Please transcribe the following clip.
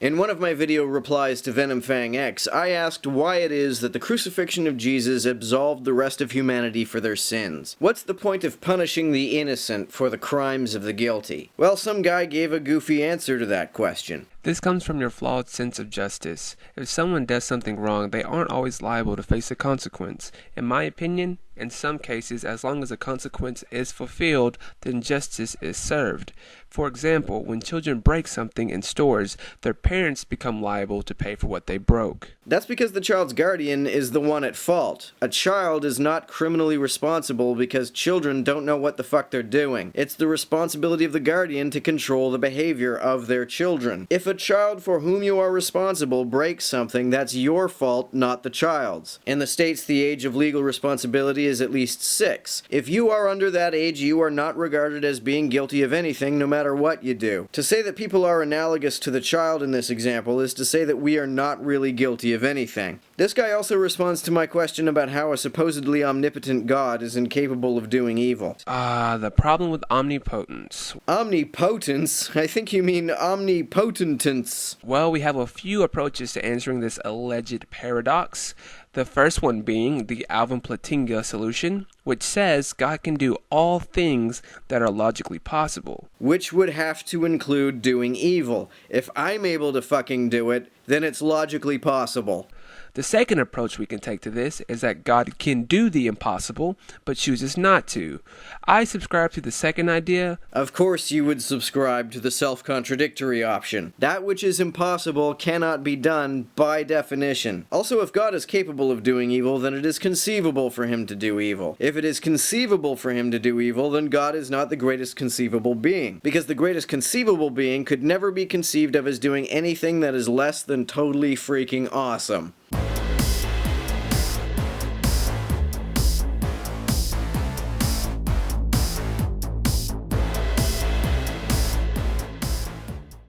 In one of my video replies to VenomFang X, I asked why it is that the crucifixion of Jesus absolved the rest of humanity for their sins. What's the point of punishing the innocent for the crimes of the guilty? Well, some guy gave a goofy answer to that question. This comes from your flawed sense of justice. If someone does something wrong, they aren't always liable to face a consequence. In my opinion, in some cases, as long as a consequence is fulfilled, then justice is served. For example, when children break something in stores, their parents become liable to pay for what they broke. That's because the child's guardian is the one at fault. A child is not criminally responsible because children don't know what the fuck they're doing. It's the responsibility of the guardian to control the behavior of their children. If a child for whom you are responsible breaks something, that's your fault, not the child's. In the States, the age of legal responsibility is at least 6. If you are under that age, you are not regarded as being guilty of anything, no matter what you do. To say that people are analogous to the child in this example is to say that we are not really guilty of anything. This guy also responds to my question about how a supposedly omnipotent God is incapable of doing evil. The problem with omnipotence. Omnipotence? I think you mean omnipotentance. Well, we have a few approaches to answering this alleged paradox. The first one being the Alvin Plantinga solution, which says God can do all things that are logically possible. Which would have to include doing evil. If I'm able to fucking do it, then it's logically possible. The second approach we can take to this is that God can do the impossible, but chooses not to. I subscribe to the second idea. Of course you would subscribe to the self-contradictory option. That which is impossible cannot be done by definition. Also, if God is capable of doing evil, then it is conceivable for him to do evil. If it is conceivable for him to do evil, then God is not the greatest conceivable being. Because the greatest conceivable being could never be conceived of as doing anything that is less than totally freaking awesome.